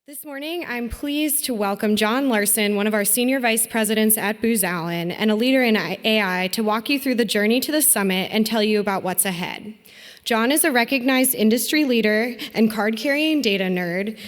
This morning, I'm pleased to welcome John Larson, one of our senior vice presidents at Booz Allen and a leader in AI, to walk you through the journey to the summit and tell you about what's ahead. John is a recognized industry leader and card-carrying data nerd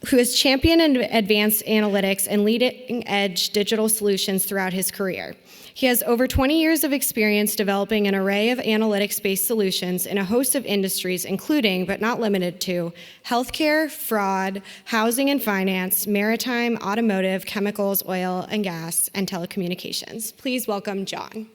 who has championed advanced analytics and leading-edge digital solutions throughout his career. He has over 20 years of experience developing an array of analytics-based solutions in a host of industries, including, but not limited to, healthcare, fraud, housing and finance, maritime, automotive, chemicals, oil and gas, and telecommunications. Please welcome John.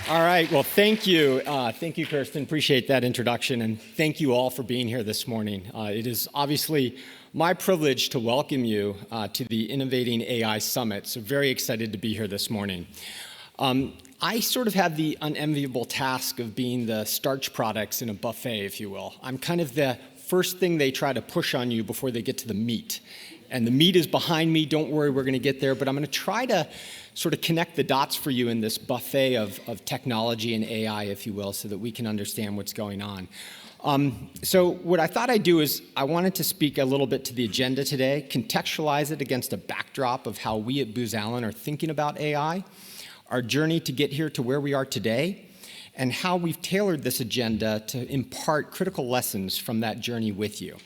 All right, well, thank you. Thank you, Kirsten. Appreciate that introduction, and thank you all for being here this morning. It is obviously my privilege to welcome you to the Innovating AI Summit, so very excited to be here this morning. I sort of have the unenviable task of being the starch products in a buffet, if you will. I'm kind of the first thing they try to push on you before they get to the meat. And the meat is behind me. Don't worry, we're going to get there. But I'm going to try to sort of connect the dots for you in this buffet of technology and AI, if you will, so that we can understand what's going on. So what I thought I'd do is I wanted to speak a little bit to the agenda today, contextualize it against a backdrop of how we at Booz Allen are thinking about AI, our journey to get here to where we are today, and how we've tailored this agenda to impart critical lessons from that journey with you.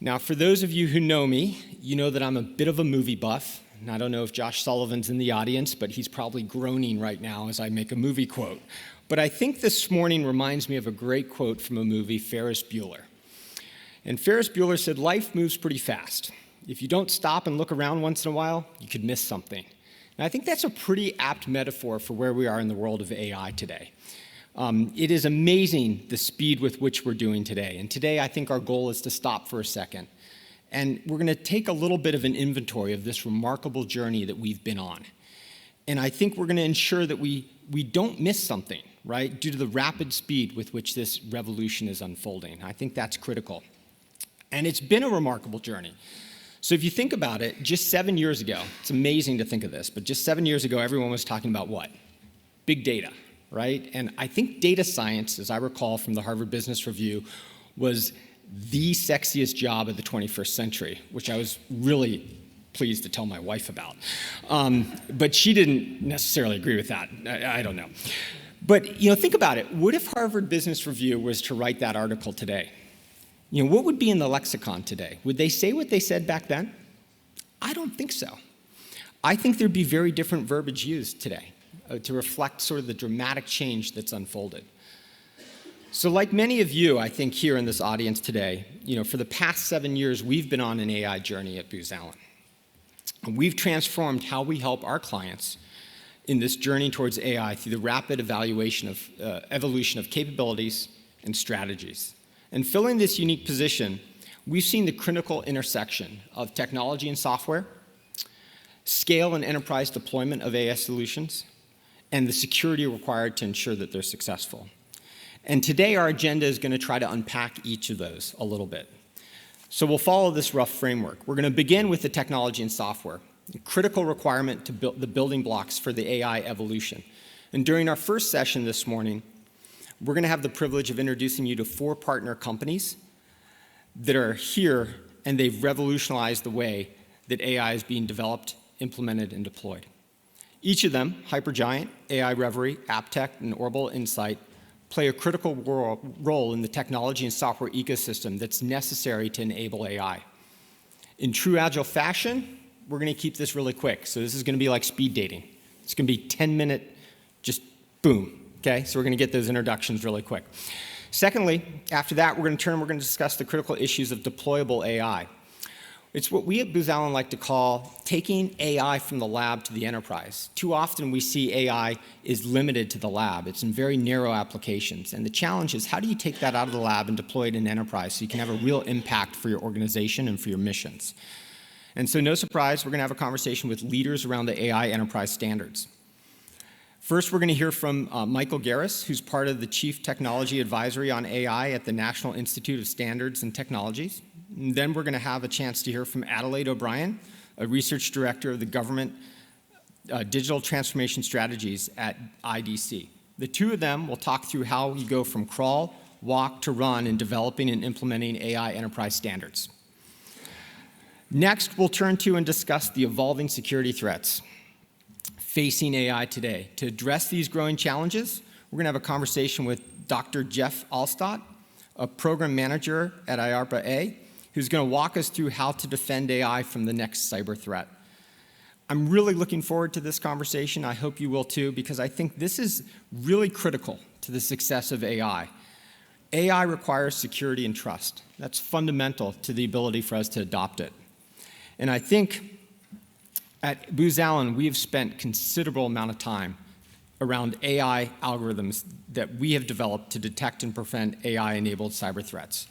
Now, for those of you who know me, you know that I'm a bit of a movie buff. And I don't know if Josh Sullivan's in the audience, but he's probably groaning right now as I make a movie quote. But I think this morning reminds me of a great quote from a movie, Ferris Bueller. And Ferris Bueller said, "Life moves pretty fast. If you don't stop and look around once in a while, you could miss something." And I think that's a pretty apt metaphor for where we are in the world of AI today. It is amazing the speed with which we're doing today. And today, I think our goal is to stop for a second. And we're going to take a little bit of an inventory of this remarkable journey that we've been on. And I think we're going to ensure that we don't miss something, right, due to the rapid speed with which this revolution is unfolding. I think that's critical. And it's been a remarkable journey. So if you think about it, just 7 years ago, it's amazing to think of this, but just 7 years ago, everyone was talking about what? Big data. Right? And I think data science, as I recall from the Harvard Business Review, was the sexiest job of the 21st century, which I was really pleased to tell my wife about. But she didn't necessarily agree with that. I don't know. But think about it. What if Harvard Business Review was to write that article today? What would be in the lexicon today? Would they say what they said back then? I don't think so. I think there'd be very different verbiage used today to reflect sort of the dramatic change that's unfolded. So like many of you, I think, here in this audience today, for the past 7 years, we've been on an AI journey at Booz Allen. And we've transformed how we help our clients in this journey towards AI through the rapid evolution of capabilities and strategies. And filling this unique position, we've seen the critical intersection of technology and software, scale and enterprise deployment of AI solutions, and the security required to ensure that they're successful. And today, our agenda is going to try to unpack each of those a little bit. So we'll follow this rough framework. We're going to begin with the technology and software, a critical requirement to build the building blocks for the AI evolution. And during our first session this morning, we're going to have the privilege of introducing you to 4 partner companies that are here, and they've revolutionized the way that AI is being developed, implemented, and deployed. Each of them, Hypergiant, AI.Reverie, Apptek, and Orbital Insight, play a critical role in the technology and software ecosystem that's necessary to enable AI. In true agile fashion, we're going to keep this really quick. So this is going to be like speed dating. It's going to be 10-minute, just boom, okay? So we're going to get those introductions really quick. Secondly, after that, we're going to discuss the critical issues of deployable AI. It's what we at Booz Allen like to call taking AI from the lab to the enterprise. Too often we see AI is limited to the lab. It's in very narrow applications. And the challenge is, how do you take that out of the lab and deploy it in enterprise so you can have a real impact for your organization and for your missions? And so no surprise, we're going to have a conversation with leaders around the AI enterprise standards. First, we're going to hear from Michael Garris, who's part of the Chief Technology Advisory on AI at the National Institute of Standards and Technologies. And then we're going to have a chance to hear from Adelaide O'Brien, a research director of the Government Digital Transformation Strategies at IDC. The two of them will talk through how you go from crawl walk to run in developing and implementing AI enterprise standards. Next, we'll turn to and discuss the evolving security threats facing AI today. To address these growing challenges, we're going to have a conversation with Dr. Jeff Alstott, a program manager at IARPA, who's going to walk us through how to defend AI from the next cyber threat. I'm really looking forward to this conversation. I hope you will too, because I think this is really critical to the success of AI. AI requires security and trust. That's fundamental to the ability for us to adopt it. And I think at Booz Allen, we have spent considerable amount of time around AI algorithms that we have developed to detect and prevent AI-enabled cyber threats.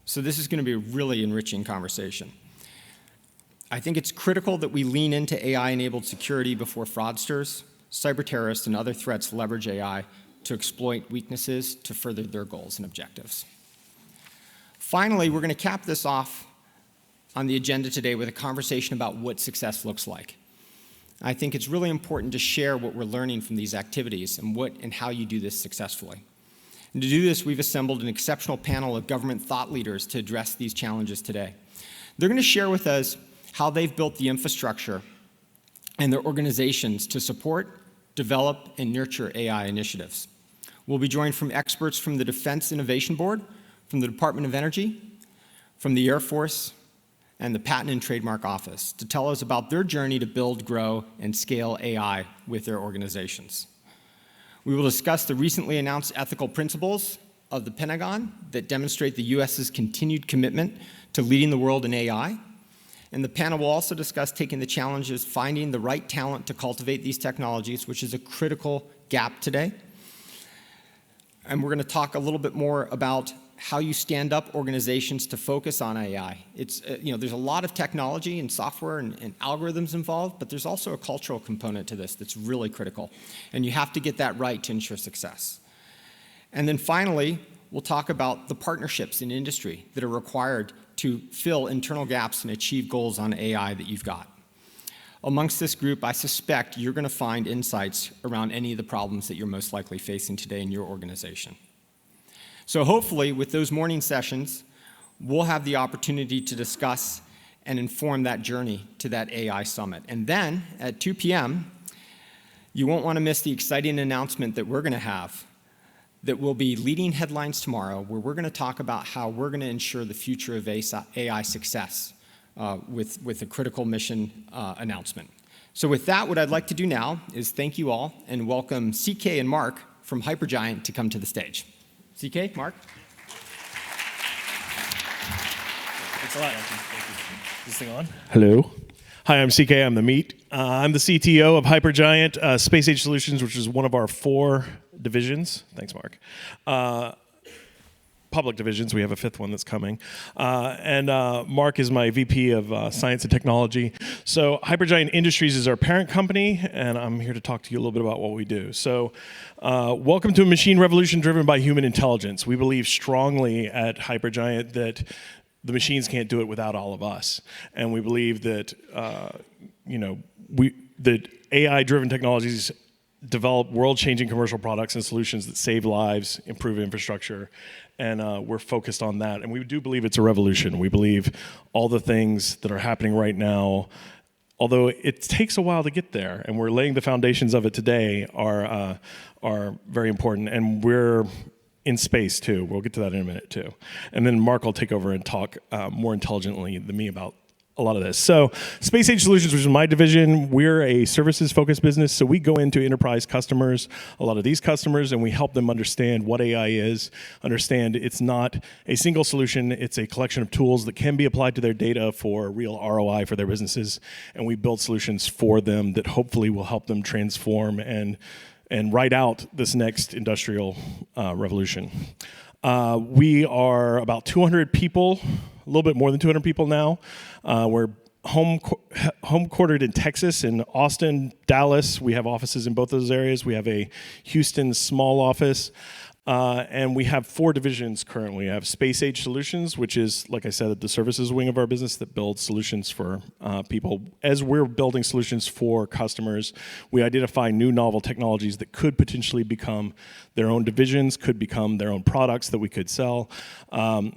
So this is going to be a really enriching conversation. I think it's critical that we lean into AI-enabled security before fraudsters, cyber terrorists, and other threats leverage AI to exploit weaknesses to further their goals and objectives. Finally, we're going to cap this off on the agenda today with a conversation about what success looks like. I think it's really important to share what we're learning from these activities and what and how you do this successfully. And to do this, we've assembled an exceptional panel of government thought leaders to address these challenges today. They're going to share with us how they've built the infrastructure and their organizations to support, develop, and nurture AI initiatives. We'll be joined from experts from the Defense Innovation Board, from the Department of Energy, from the Air Force, and the Patent and Trademark Office to tell us about their journey to build, grow, and scale AI with their organizations. We will discuss the recently announced ethical principles of the Pentagon that demonstrate the U.S.'s continued commitment to leading the world in AI. And the panel will also discuss taking the challenges, finding the right talent to cultivate these technologies, which is a critical gap today. And we're going to talk a little bit more about how you stand up organizations to focus on AI. It's, there's a lot of technology and software and algorithms involved, but there's also a cultural component to this that's really critical. And you have to get that right to ensure success. And then finally, we'll talk about the partnerships in industry that are required to fill internal gaps and achieve goals on AI that you've got. Amongst this group, I suspect you're going to find insights around any of the problems that you're most likely facing today in your organization. So hopefully, with those morning sessions, we'll have the opportunity to discuss and inform that journey to that AI Summit. And then, at 2 p.m., you won't want to miss the exciting announcement that we're going to have that will be leading headlines tomorrow, where we're going to talk about how we're going to ensure the future of AI success with a critical mission announcement. So with that, what I'd like to do now is thank you all and welcome CK and Mark from Hypergiant to come to the stage. CK, Mark. Thanks a lot. Thank you. Is this thing on? Hello. Hi, I'm CK. I'm the meat. I'm the CTO of Hypergiant Space Age Solutions, which is one of our 4 divisions. Thanks, Mark. Public divisions. We have a 5th one that's coming. And Mark is my VP of Science and Technology. So Hypergiant Industries is our parent company, and I'm here to talk to you a little bit about what we do. So welcome to a machine revolution driven by human intelligence. We believe strongly at Hypergiant that the machines can't do it without all of us. And we believe that, that AI-driven technologies develop world-changing commercial products and solutions that save lives, improve infrastructure, and we're focused on that. And we do believe it's a revolution. We believe all the things that are happening right now, although it takes a while to get there, and we're laying the foundations of it today, are very important. And we're in space too. We'll get to that in a minute too. And then Mark will take over and talk more intelligently than me about a lot of this. So Space Age Solutions, which is my division, we're a services-focused business. So we go into enterprise customers, a lot of these customers, and we help them understand what AI is, understand it's not a single solution, it's a collection of tools that can be applied to their data for real ROI for their businesses. And we build solutions for them that hopefully will help them transform and ride out this next industrial revolution. We are about 200 people, a little bit more than 200 people now. We're home-quartered in Texas, in Austin, Dallas. We have offices in both those areas. We have a Houston small office. And we have 4 divisions currently. We have Space Age Solutions, which is, like I said, the services wing of our business that builds solutions for people. As we're building solutions for customers, we identify new novel technologies that could potentially become their own divisions, could become their own products that we could sell.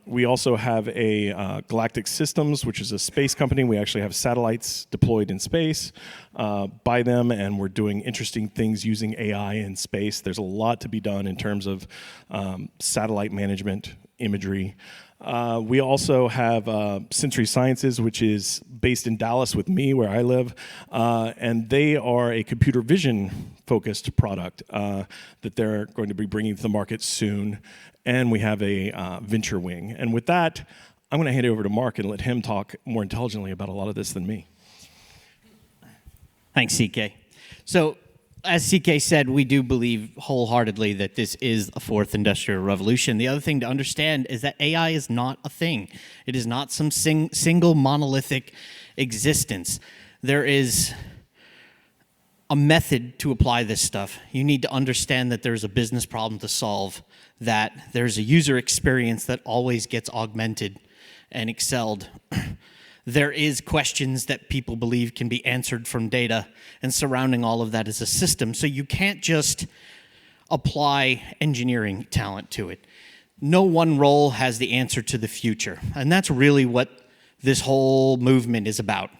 We also have a Galactic Systems, which is a space company. We actually have satellites deployed in space by them, and we're doing interesting things using AI in space. There's a lot to be done in terms of satellite management, imagery. We also have Century Sciences, which is based in Dallas with me, where I live, and they are a computer vision focused product that they're going to be bringing to the market soon. And we have a venture wing. And with that, I'm going to hand it over to Mark and let him talk more intelligently about a lot of this than me. Thanks, CK. So, as CK said, we do believe wholeheartedly that this is a 4th industrial revolution. The other thing to understand is that AI is not a thing. It is not some single monolithic existence. There is a method to apply this stuff. You need to understand that there's a business problem to solve, that there's a user experience that always gets augmented and excelled. There is questions that people believe can be answered from data, and surrounding all of that is a system. So you can't just apply engineering talent to it. No one role has the answer to the future, and that's really what this whole movement is about.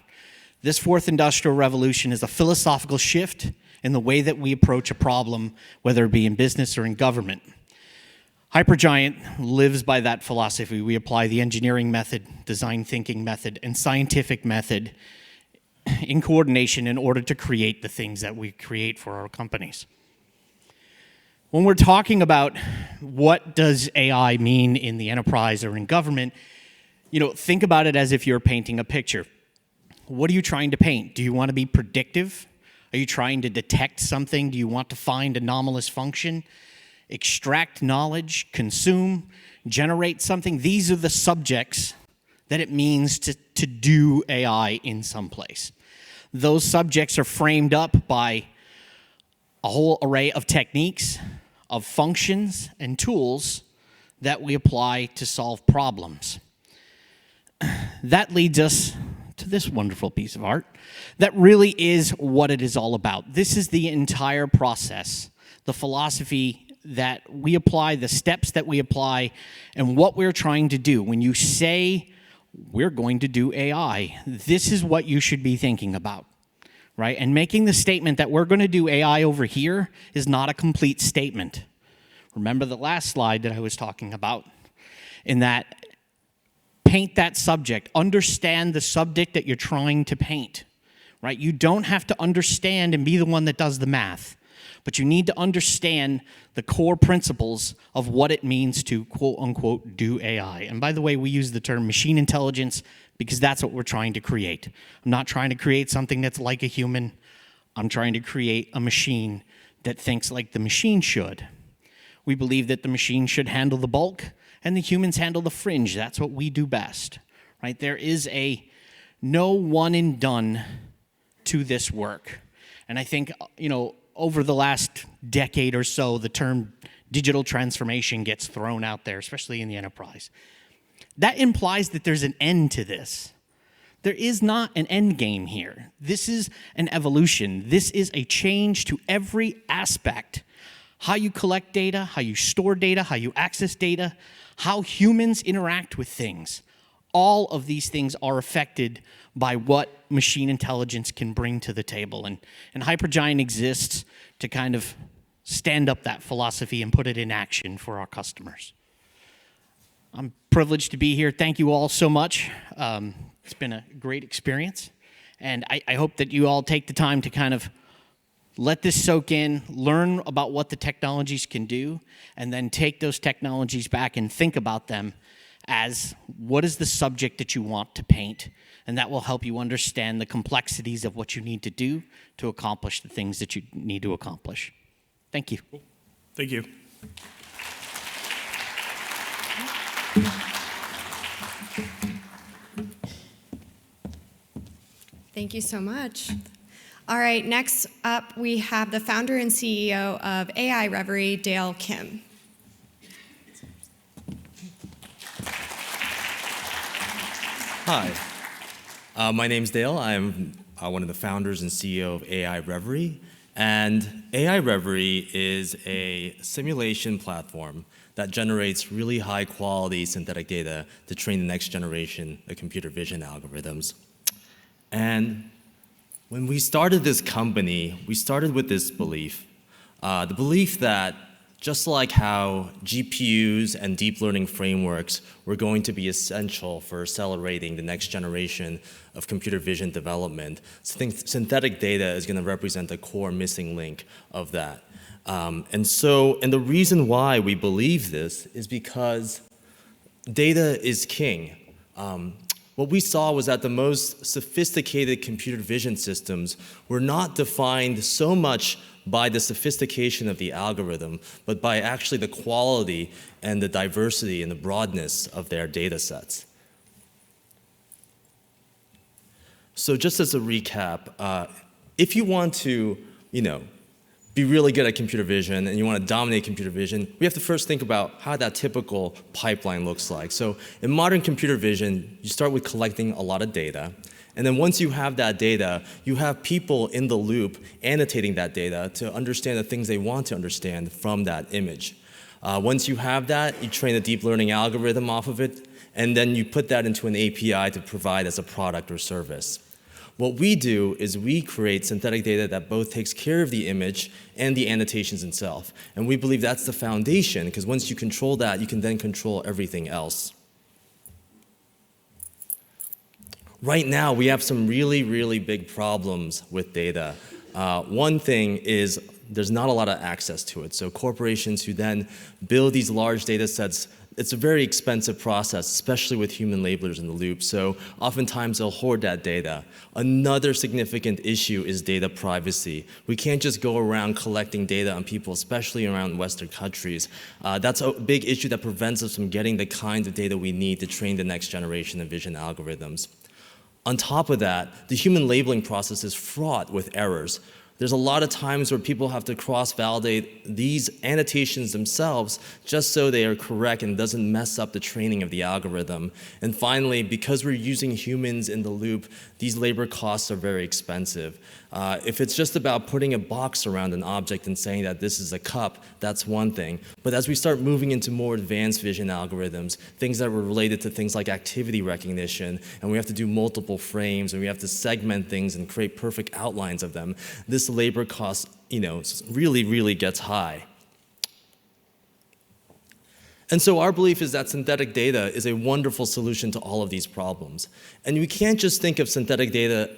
This 4th industrial revolution is a philosophical shift in the way that we approach a problem, whether it be in business or in government. Hypergiant lives by that philosophy. We apply the engineering method, design thinking method, and scientific method in coordination in order to create the things that we create for our companies. When we're talking about what does AI mean in the enterprise or in government, think about it as if you're painting a picture. What are you trying to paint? Do you want to be predictive? Are you trying to detect something? Do you want to find anomalous function? Extract knowledge, consume, generate something? These are the subjects that it means to do AI in some place. Those subjects are framed up by a whole array of techniques, of functions, and tools that we apply to solve problems. That leads us to this wonderful piece of art that really is what it is all about. This is the entire process, the philosophy that we apply, the steps that we apply, and what we're trying to do. When you say we're going to do AI, this is what you should be thinking about, right? And making the statement that we're going to do AI over here is not a complete statement. Remember the last slide that I was talking about, in that paint that subject, understand the subject that you're trying to paint, right? You don't have to understand and be the one that does the math, but you need to understand the core principles of what it means to, quote unquote, do AI. And by the way, we use the term machine intelligence because that's what we're trying to create. I'm not trying to create something that's like a human. I'm trying to create a machine that thinks like the machine should. We believe that the machine should handle the bulk and the humans handle the fringe. That's what we do best, right? There is no one and done to this work. And I think, over the last decade or so, the term digital transformation gets thrown out there, especially in the enterprise. That implies that there's an end to this. There is not an end game here. This is an evolution. This is a change to every aspect. How you collect data, how you store data, how you access data, how humans interact with things. All of these things are affected by what machine intelligence can bring to the table. And Hypergiant exists to kind of stand up that philosophy and put it in action for our customers. I'm privileged to be here. Thank you all so much. It's been a great experience. And I hope that you all take the time to kind of let this soak in, learn about what the technologies can do, and then take those technologies back and think about them as what is the subject that you want to paint, and that will help you understand the complexities of what you need to do to accomplish the things that you need to accomplish. Thank you. Thank you. Thank you so much. All right, next up we have the founder and CEO of AI.Reverie, Dale Kim. Hi, my name's Dale. I'm one of the founders and CEO of AI.Reverie. And AI.Reverie is a simulation platform that generates really high quality synthetic data to train the next generation of computer vision algorithms. And when we started this company, we started with this belief, the belief that just like how GPUs and deep learning frameworks were going to be essential for accelerating the next generation of computer vision development, synthetic data is going to represent the core missing link of that. And the reason why we believe this is because data is king. What we saw was that the most sophisticated computer vision systems were not defined so much by the sophistication of the algorithm, but by actually the quality and the diversity and the broadness of their data sets. So just as a recap, if you want to, be really good at computer vision and you want to dominate computer vision, we have to first think about how that typical pipeline looks like. So in modern computer vision, you start with collecting a lot of data. And then once you have that data, you have people in the loop annotating that data to understand the things they want to understand from that image. Once you have that, you train a deep learning algorithm off of it, and then you put that into an API to provide as a product or service. What we do is we create synthetic data that both takes care of the image and the annotations itself. And we believe that's the foundation, because once you control that, you can then control everything else. Right now, we have some really, really big problems with data. One thing is there's not a lot of access to it. So corporations who then build these large data sets, it's a very expensive process, especially with human labelers in the loop. So oftentimes they'll hoard that data. Another significant issue is data privacy. We can't just go around collecting data on people, especially around Western countries. That's a big issue that prevents us from getting the kind of data we need to train the next generation of vision algorithms. On top of that, the human labeling process is fraught with errors. There's a lot of times where people have to cross-validate these annotations themselves just so they are correct and doesn't mess up the training of the algorithm. And finally, because we're using humans in the loop, these labor costs are very expensive. If it's just about putting a box around an object and saying that this is a cup, that's one thing. But as we start moving into more advanced vision algorithms, things that were related to things like activity recognition, and we have to do multiple frames, and we have to segment things and create perfect outlines of them, this labor cost, really, really gets high. And so our belief is that synthetic data is a wonderful solution to all of these problems. And we can't just think of synthetic data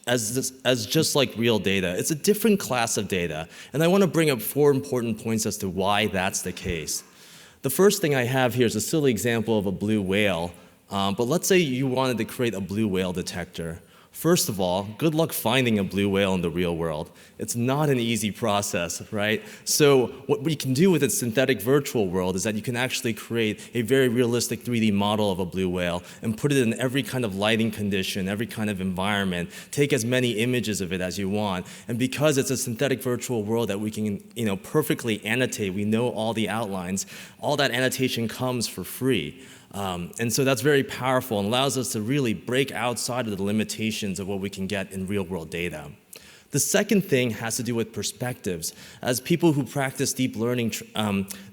as just like real data. It's a different class of data. And I want to bring up 4 important points as to why that's the case. The first thing I have here is a silly example of a blue whale. But let's say you wanted to create a blue whale detector. First of all, good luck finding a blue whale in the real world. It's not an easy process, right? So what we can do with its synthetic virtual world is that you can actually create a very realistic 3D model of a blue whale and put it in every kind of lighting condition, every kind of environment, take as many images of it as you want. And because it's a synthetic virtual world that we can, perfectly annotate, we know all the outlines, all that annotation comes for free. And so that's very powerful and allows us to really break outside of the limitations of what we can get in real-world data. The second thing has to do with perspectives. As people who practice deep learning,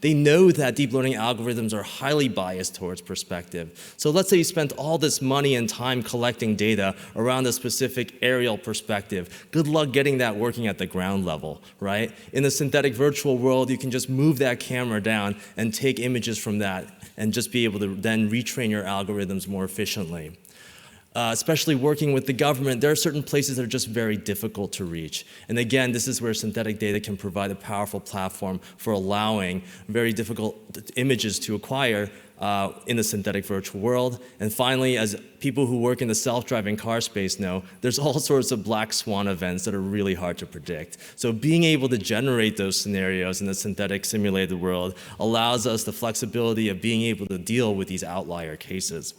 they know that deep learning algorithms are highly biased towards perspective. So let's say you spent all this money and time collecting data around a specific aerial perspective. Good luck getting that working at the ground level, right? In the synthetic virtual world, you can just move that camera down and take images from that and just be able to then retrain your algorithms more efficiently. Especially working with the government, there are certain places that are just very difficult to reach. And again, this is where synthetic data can provide a powerful platform for allowing very difficult images to acquire in the synthetic virtual world. And finally, as people who work in the self-driving car space know, there's all sorts of black swan events that are really hard to predict. So being able to generate those scenarios in the synthetic simulated world allows us the flexibility of being able to deal with these outlier cases.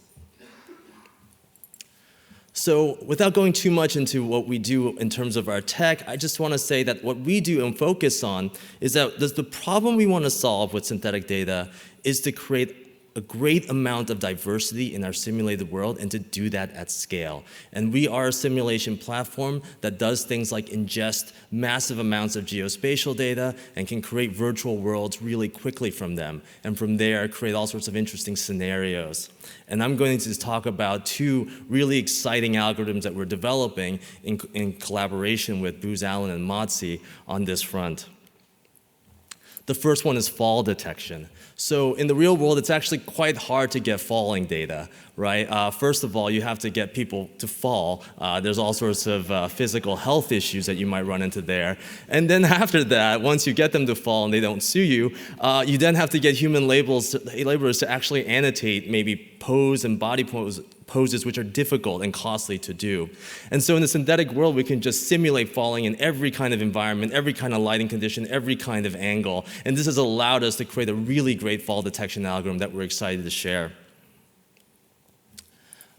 So without going too much into what we do in terms of our tech, I just want to say that what we do and focus on is that the problem we want to solve with synthetic data is to create a great amount of diversity in our simulated world and to do that at scale. And we are a simulation platform that does things like ingest massive amounts of geospatial data and can create virtual worlds really quickly from them. And from there, create all sorts of interesting scenarios. And I'm going to talk about two really exciting algorithms that we're developing in collaboration with Booz Allen and Modzy on this front. The first one is fall detection. So in the real world, it's actually quite hard to get falling data, right? First of all, you have to get people to fall. There's all sorts of physical health issues that you might run into there. And then after that, once you get them to fall and they don't sue you, you then have to get human laborers to actually annotate maybe pose and body poses which are difficult and costly to do. And so in the synthetic world, we can just simulate falling in every kind of environment, every kind of lighting condition, every kind of angle. And this has allowed us to create a really great fall detection algorithm that we're excited to share.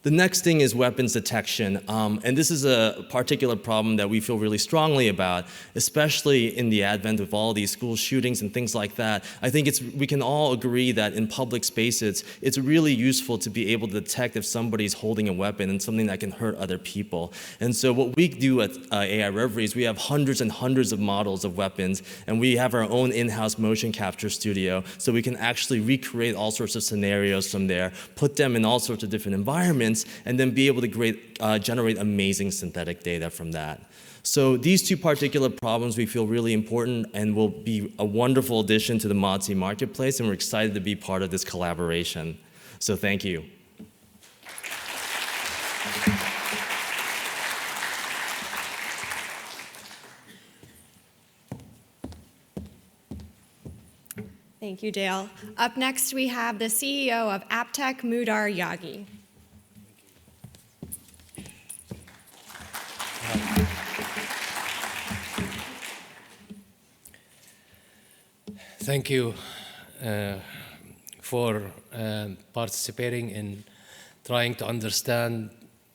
The next thing is weapons detection, and this is a particular problem that we feel really strongly about, especially in the advent of all these school shootings and things like that. I think we can all agree that in public spaces, it's really useful to be able to detect if somebody's holding a weapon and something that can hurt other people. And so what we do at AI.Reverie is we have hundreds and hundreds of models of weapons, and we have our own in-house motion capture studio, so we can actually recreate all sorts of scenarios from there, put them in all sorts of different environments, and then be able to generate amazing synthetic data from that. So these two particular problems we feel really important and will be a wonderful addition to the Modzy marketplace, and we're excited to be part of this collaboration. So thank you. Thank you, Dale. Up next, we have the CEO of Apptek, Mudar Yagi. Thank you for participating in trying to understand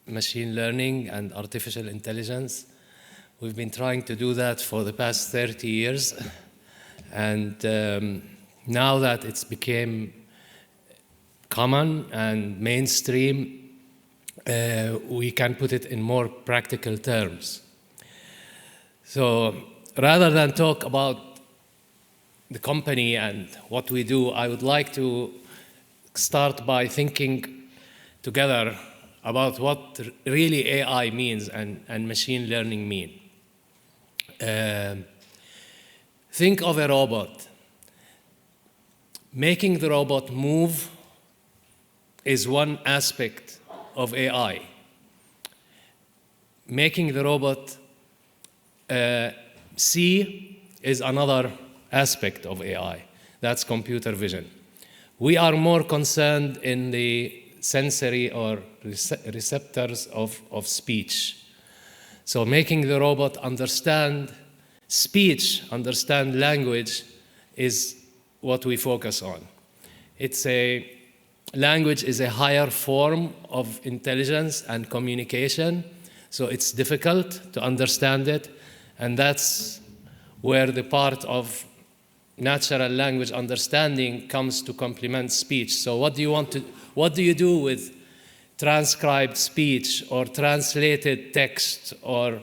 machine learning and artificial intelligence. We've been trying to do that for the past 30 years. And now that it's became common and mainstream, we can put it in more practical terms. So rather than talk about the company and what we do, I would like to start by thinking together about what really AI means and machine learning mean. Think of a robot. Making the robot move is one aspect of AI. Making the robot see is another aspect of AI. That's computer vision. We are more concerned in the sensory or receptors of speech. So making the robot understand speech, understand language, is what we focus on. Language is a higher form of intelligence and communication, so it's difficult to understand it, and that's where the part of natural language understanding comes to complement speech. So what do you do with transcribed speech or translated text or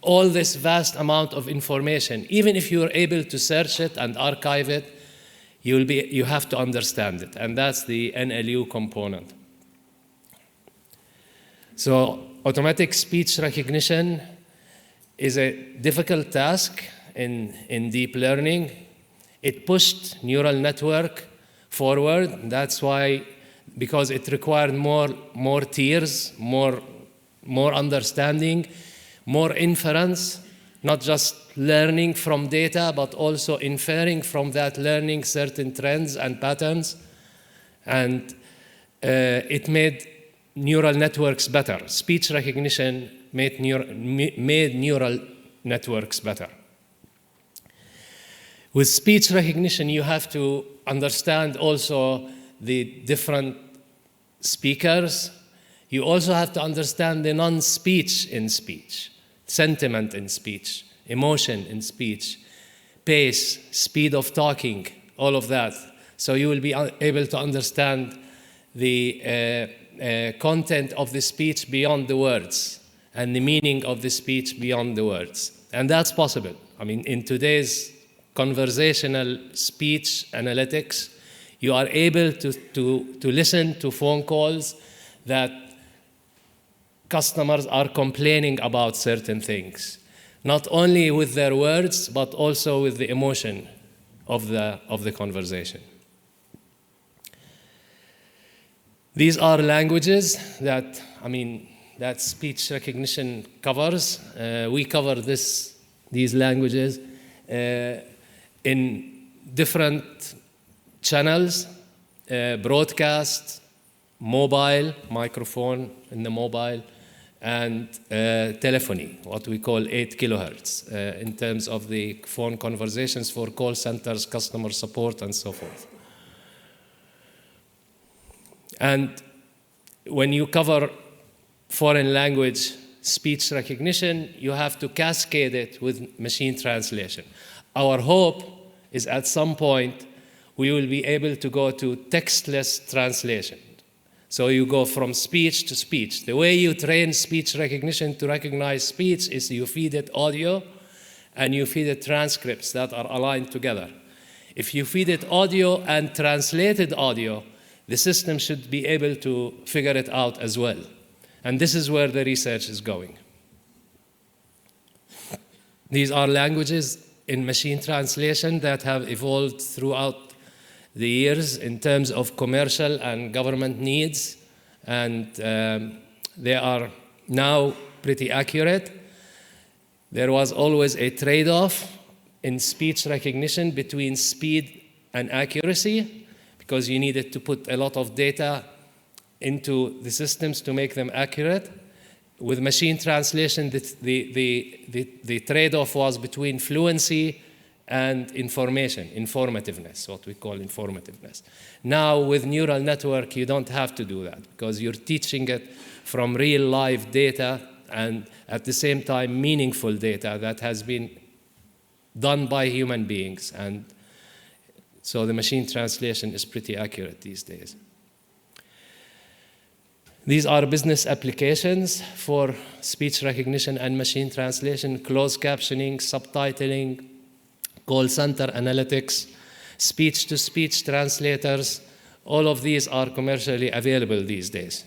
all this vast amount of information? Even if you're able to search it and archive it, you have to understand it, and that's the NLU component. So automatic speech recognition is a difficult task in deep learning. It pushed neural network forward. That's why, because it required more tiers, more understanding, more inference, not just learning from data, but also inferring from that learning certain trends and patterns. And it made neural networks better. Speech recognition made neural networks better. With speech recognition, you have to understand also the different speakers. You also have to understand the non-speech in speech, sentiment in speech, emotion in speech, pace, speed of talking, all of that. So you will be able to understand the content of the speech beyond the words and the meaning of the speech beyond the words. And that's possible. I mean, in today's conversational speech analytics, you are able to listen to phone calls that customers are complaining about certain things, not only with their words, but also with the emotion of the conversation. These are languages that, that speech recognition covers. We cover these languages in different channels, broadcast, mobile, microphone in the mobile, and telephony, what we call 8 kilohertz, in terms of the phone conversations for call centers, customer support, and so forth. And when you cover foreign language speech recognition, you have to cascade it with machine translation. Our hope is at some point we will be able to go to textless translation. So you go from speech to speech. The way you train speech recognition to recognize speech is you feed it audio and you feed it transcripts that are aligned together. If you feed it audio and translated audio, the system should be able to figure it out as well. And this is where the research is going. These are languages in machine translation that have evolved throughout the years in terms of commercial and government needs, and they are now pretty accurate. There was always a trade-off in speech recognition between speed and accuracy, because you needed to put a lot of data into the systems to make them accurate. With machine translation, the trade-off was between fluency and informativeness, what we call informativeness. Now, with neural network, you don't have to do that, because you're teaching it from real live data and at the same time meaningful data that has been done by human beings. And so the machine translation is pretty accurate these days. These are business applications for speech recognition and machine translation: closed captioning, subtitling, call center analytics, speech-to-speech translators. All of these are commercially available these days.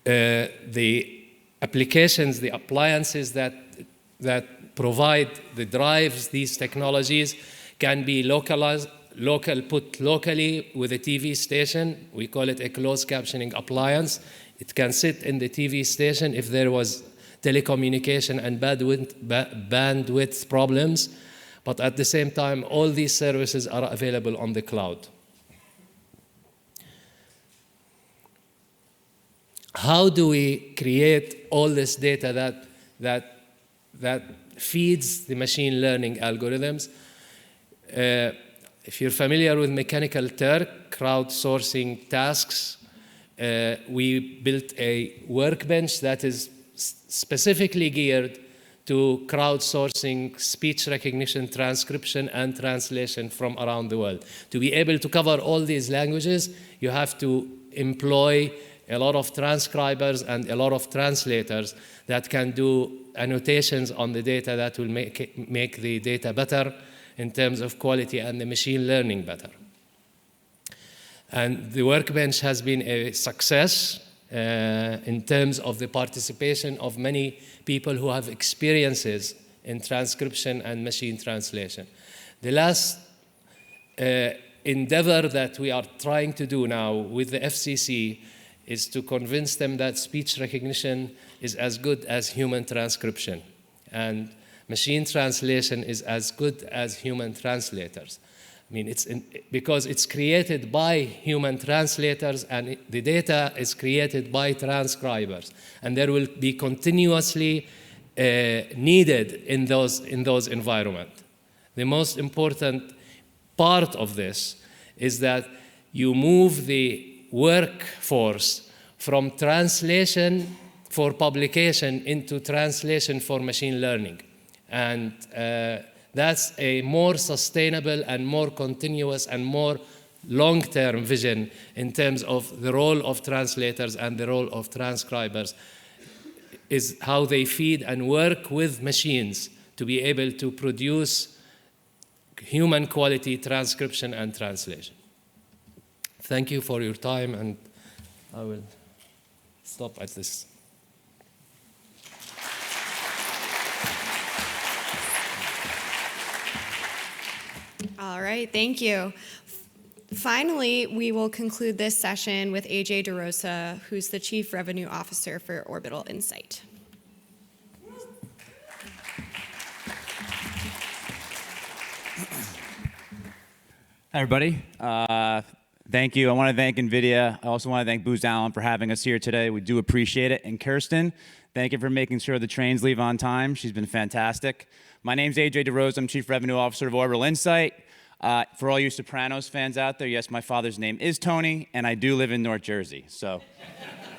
The applications, the appliances that provide the drives, these technologies, can be put locally with a TV station. We call it a closed captioning appliance. It can sit in the TV station if there was telecommunication and bandwidth problems. But at the same time, all these services are available on the cloud. How do we create all this data that feeds the machine learning algorithms? If you're familiar with Mechanical Turk, crowdsourcing tasks, we built a workbench that is specifically geared to crowdsourcing speech recognition, transcription, and translation from around the world. To be able to cover all these languages, you have to employ a lot of transcribers and a lot of translators that can do annotations on the data that will make the data better in terms of quality and the machine learning better. And the workbench has been a success in terms of the participation of many people who have experiences in transcription and machine translation. The last endeavor that we are trying to do now with the FCC is to convince them that speech recognition is as good as human transcription, and machine translation is as good as human translators. I mean, because it's created by human translators and the data is created by transcribers, and there will be continuously needed in those environments. The most important part of this is that you move the workforce from translation for publication into translation for machine learning. And That's a more sustainable and more continuous and more long-term vision in terms of the role of translators and the role of transcribers, is how they feed and work with machines to be able to produce human quality transcription and translation. Thank you for your time, and I will stop at this. All right, thank you. Finally, we will conclude this session with AJ DeRosa, who's the Chief Revenue Officer for Orbital Insight. Hi, everybody. Thank you. I want to thank NVIDIA. I also want to thank Booz Allen for having us here today. We do appreciate it. And Kirsten, thank you for making sure the trains leave on time. She's been fantastic. My name's AJ DeRosa. I'm Chief Revenue Officer of Orbital Insight. For all you Sopranos fans out there, yes, my father's name is Tony, and I do live in North Jersey. So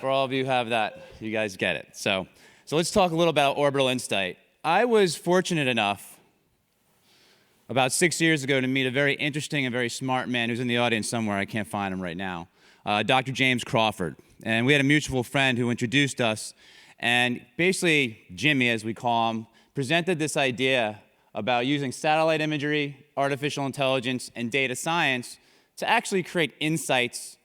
for all of you who have that, you guys get it. So let's talk a little about Orbital Insight. I was fortunate enough about 6 years ago to meet a very interesting and very smart man who's in the audience somewhere. I can't find him right now. Dr. James Crawford. And we had a mutual friend who introduced us. And basically, Jimmy, as we call him, presented this idea about using satellite imagery, artificial intelligence, and data science to actually create insights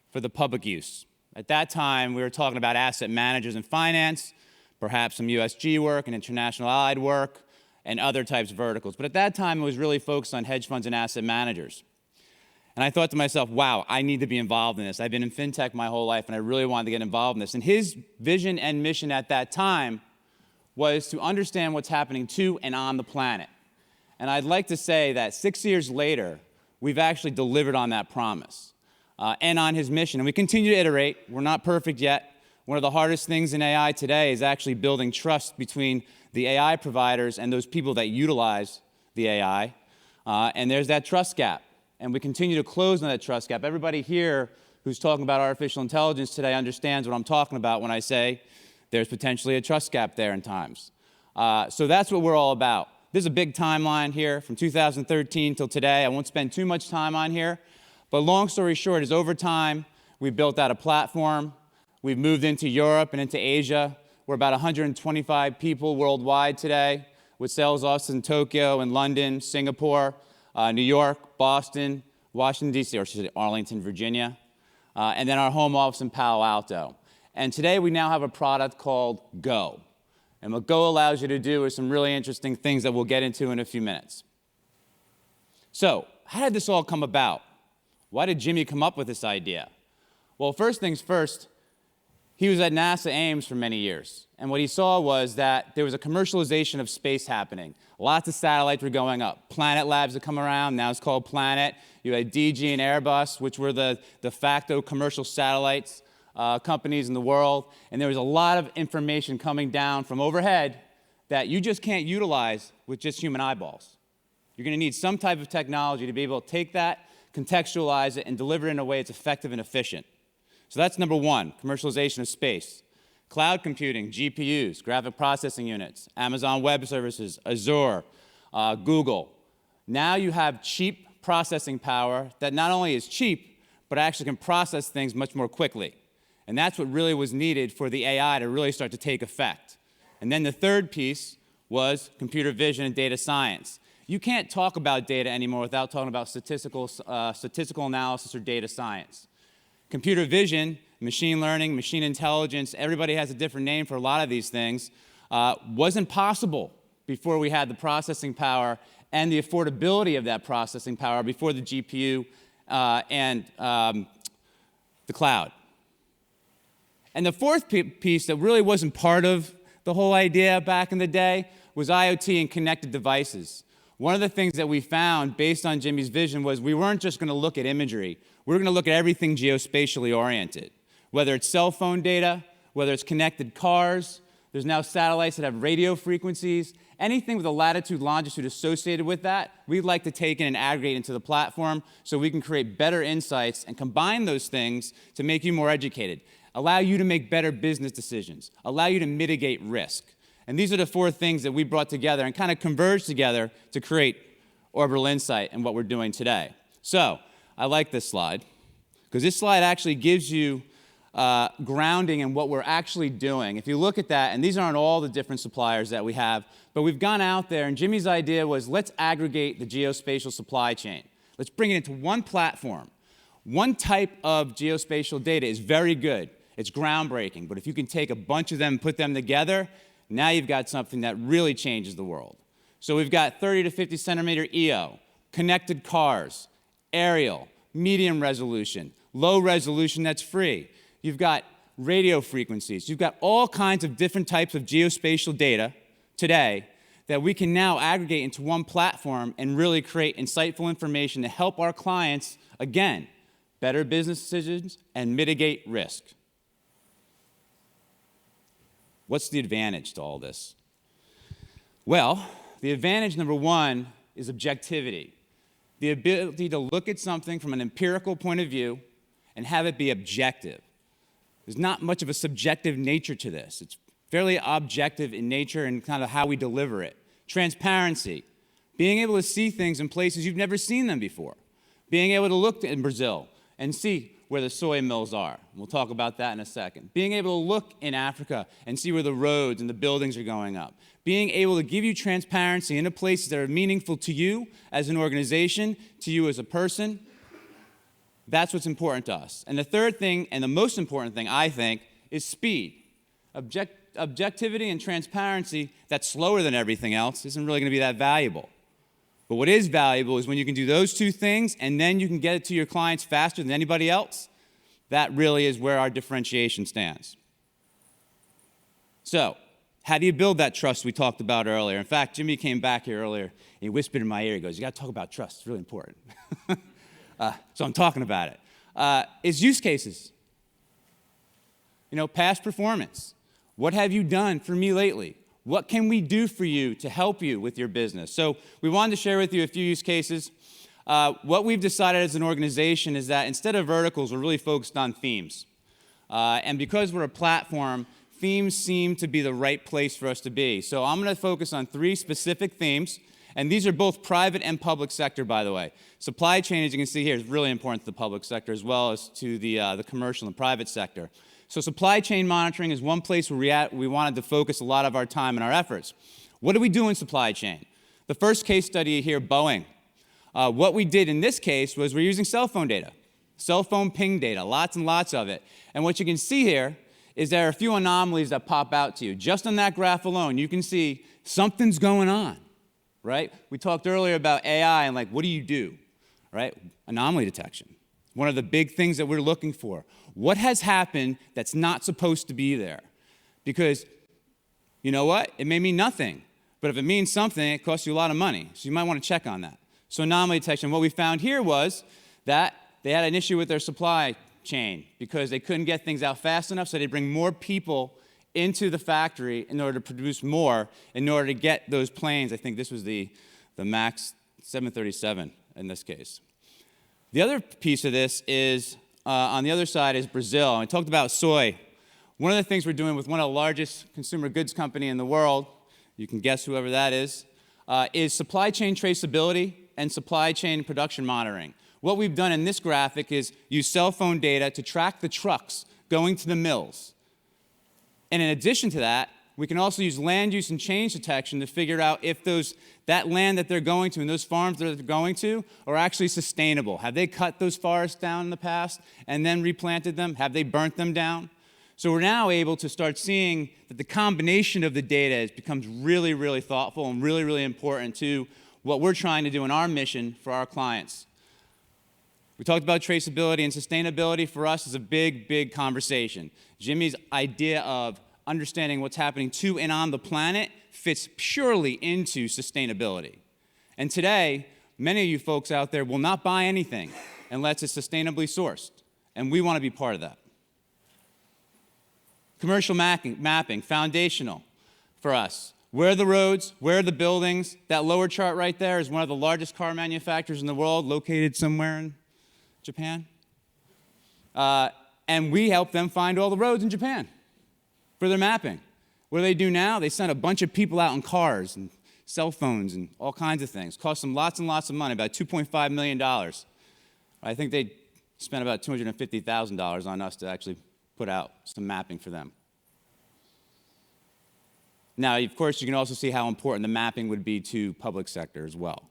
for the public use. At that time, we were talking about asset managers and finance, perhaps some USG work and international allied work, and other types of verticals. But at that time, it was really focused on hedge funds and asset managers. And I thought to myself, wow, I need to be involved in this. I've been in fintech my whole life, and I really wanted to get involved in this. And his vision and mission at that time was to understand what's happening to and on the planet. And I'd like to say that 6 years later, we've actually delivered on that promise and on his mission. And we continue to iterate. We're not perfect yet. One of the hardest things in AI today is actually building trust between the AI providers and those people that utilize the AI. And there's that trust gap. And we continue to close on that trust gap. Everybody here who's talking about artificial intelligence today understands what I'm talking about when I say there's potentially a trust gap there in times. So that's what we're all about. There's a big timeline here from 2013 till today. I won't spend too much time on here. But long story short is over time, we've built out a platform. We've moved into Europe and into Asia. We're about 125 people worldwide today, with sales offices in Tokyo and London, Singapore, New York, Boston, Washington, D.C., or should I say Arlington, Virginia, and then our home office in Palo Alto. And today we now have a product called Go. And what Go allows you to do is some really interesting things that we'll get into in a few minutes. So how did this all come about? Why did Jimmy come up with this idea? Well, first things first, he was at NASA Ames for many years. And what he saw was that there was a commercialization of space happening. Lots of satellites were going up. Planet Labs had come around. Now it's called Planet. You had DG and Airbus, which were the de facto commercial satellites companies in the world. And there was a lot of information coming down from overhead that you just can't utilize with just human eyeballs. You're going to need some type of technology to be able to take that, contextualize it, and deliver it in a way that's effective and efficient. So that's number one, commercialization of space. Cloud computing, GPUs, graphic processing units, Amazon Web Services, Azure, Google. Now you have cheap processing power that not only is cheap, but actually can process things much more quickly. And that's what really was needed for the AI to really start to take effect. And then the third piece was computer vision and data science. You can't talk about data anymore without talking about statistical analysis or data science. Computer vision, machine learning, machine intelligence, everybody has a different name for a lot of these things, wasn't possible before we had the processing power and the affordability of that processing power before the GPU and the cloud. And the fourth piece that really wasn't part of the whole idea back in the day was IoT and connected devices. One of the things that we found based on Jimmy's vision was we weren't just going to look at imagery. We were going to look at everything geospatially oriented, whether it's cell phone data, whether it's connected cars. There's now satellites that have radio frequencies. Anything with a latitude, longitude associated with that, we'd like to take in and aggregate into the platform so we can create better insights and combine those things to make you more educated, allow you to make better business decisions, allow you to mitigate risk. And these are the 4 things that we brought together and kind of converged together to create Orbital Insight and what we're doing today. So I like this slide because this slide actually gives you grounding in what we're actually doing. If you look at that, and these aren't all the different suppliers that we have, but we've gone out there, and Jimmy's idea was let's aggregate the geospatial supply chain. Let's bring it into one platform. One type of geospatial data is very good. It's groundbreaking, but if you can take a bunch of them and put them together, now you've got something that really changes the world. So we've got 30 to 50 centimeter EO, connected cars, aerial, medium resolution, low resolution that's free. You've got radio frequencies. You've got all kinds of different types of geospatial data today that we can now aggregate into one platform and really create insightful information to help our clients, again, better business decisions and mitigate risk. What's the advantage to all this? Well, the advantage number 1 is objectivity. The ability to look at something from an empirical point of view and have it be objective. There's not much of a subjective nature to this. It's fairly objective in nature and kind of how we deliver it. Transparency, being able to see things in places you've never seen them before. Being able to look in Brazil and see where the soy mills are. We'll talk about that in a second. Being able to look in Africa and see where the roads and the buildings are going up. Being able to give you transparency into places that are meaningful to you as an organization, to you as a person. That's what's important to us. And the third thing, and the most important thing, I think, is speed. Objectivity and transparency that's slower than everything else isn't really going to be that valuable. But what is valuable is when you can do those 2 things and then you can get it to your clients faster than anybody else. That really is where our differentiation stands. So, how do you build that trust we talked about earlier? In fact, Jimmy came back here earlier and he whispered in my ear, he goes, you got to talk about trust, it's really important. So I'm talking about it. Is use cases. You know, past performance. What have you done for me lately? What can we do for you to help you with your business? So we wanted to share with you a few use cases. What we've decided as an organization is that instead of verticals, we're really focused on themes. And because we're a platform, themes seem to be the right place for us to be. So I'm going to focus on 3 specific themes. And these are both private and public sector, by the way. Supply chain, as you can see here, is really important to the public sector as well as to the commercial and private sector. So supply chain monitoring is one place where we wanted to focus a lot of our time and our efforts. What do we do in supply chain? The first case study here, Boeing. What we did in this case was we're using cell phone data, cell phone ping data, lots and lots of it. And what you can see here is there are a few anomalies that pop out to you. Just on that graph alone, you can see something's going on. Right? We talked earlier about AI and like, what do? Right? Anomaly detection. One of the big things that we're looking for. What has happened that's not supposed to be there? Because, you know what? It may mean nothing. But if it means something, it costs you a lot of money. So you might want to check on that. So anomaly detection. What we found here was that they had an issue with their supply chain because they couldn't get things out fast enough, so they bring more people into the factory in order to produce more, in order to get those planes. I think this was the MAX 737 in this case. The other piece of this is, on the other side is Brazil. I talked about soy. One of the things we're doing with one of the largest consumer goods company in the world, you can guess whoever that is supply chain traceability and supply chain production monitoring. What we've done in this graphic is use cell phone data to track the trucks going to the mills. And in addition to that, we can also use land use and change detection to figure out if that land that they're going to and those farms that they're going to are actually sustainable. Have they cut those forests down in the past and then replanted them? Have they burnt them down? So we're now able to start seeing that the combination of the data becomes really, really thoughtful and really, really important to what we're trying to do in our mission for our clients. We talked about traceability and sustainability. For us is a big, big conversation. Jimmy's idea of understanding what's happening to and on the planet fits purely into sustainability. And today, many of you folks out there will not buy anything unless it's sustainably sourced. And we want to be part of that. Commercial mapping, foundational for us. Where are the roads? Where are the buildings? That lower chart right there is one of the largest car manufacturers in the world, located somewhere in Japan. And we help them find all the roads in Japan for their mapping. What do they do now? They send a bunch of people out in cars and cell phones and all kinds of things. Cost them lots and lots of money, about $2.5 million. I think they spent about $250,000 on us to actually put out some mapping for them. Now, of course, you can also see how important the mapping would be to public sector as well.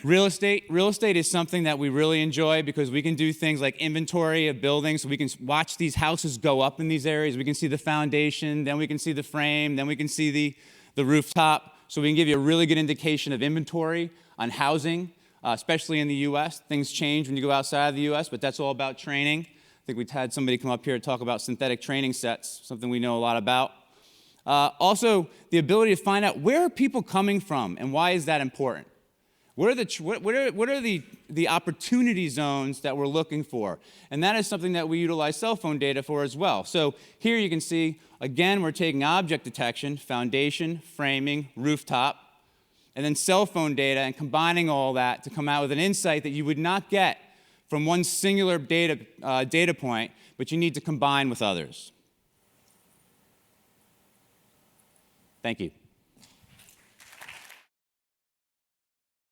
Real estate is something that we really enjoy because we can do things like inventory of buildings. So we can watch these houses go up in these areas. We can see the foundation, then we can see the frame, then we can see the rooftop. So we can give you a really good indication of inventory on housing, especially in the US. Things change when you go outside of the US, but that's all about training. I think we've had somebody come up here to talk about synthetic training sets, something we know a lot about. Also, the ability to find out where are people coming from and why is that important? What are the opportunity zones that we're looking for? And that is something that we utilize cell phone data for as well. So here you can see, again, we're taking object detection, foundation, framing, rooftop, and then cell phone data and combining all that to come out with an insight that you would not get from one singular data point, but you need to combine with others. Thank you.